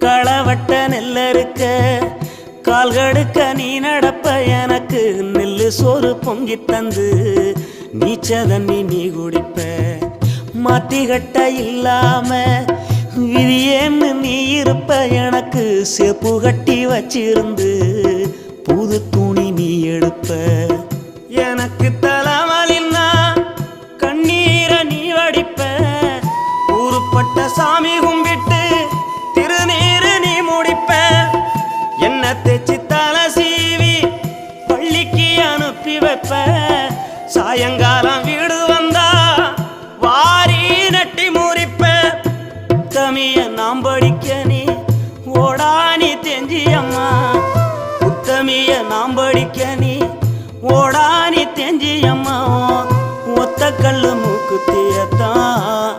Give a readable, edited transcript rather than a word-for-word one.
களவட்ட நெல்லறுக்க கால்கடுக்க நீ நடப்ப எனக்கு நெல்லு சோறு பொங்கி தந்து நீச்ச தண்ணி நீ குடிப்ப மாத்திகட்ட இல்லாம விதியேன்னு நீ இருப்ப எனக்கு சேப்பு கட்டி வச்சிருந்து புது துணி நீ எடுப்ப எனக்கு தலைவலின்னா கண்ணீரை நீ வடிப்ப ஊருப்பட்ட சாமி கும்பிட்டு திருநீரு நீ முடிப்ப என்ன தேச்சி தலை சீவி பள்ளிக்கு அனுப்பி வைப்ப சாயங்காலம் வீடு வந்தா வாரி நட்டி முறிப்ப உத்தமிய நாம் படிக்க நீ ஓடானி தெஞ்சி அம்மா உத்தமிய நாம் படிக்க நீ ஓடானி தெஞ்சி அம்மா ஒத்த கல்லு மூக்குத்தியத்தான்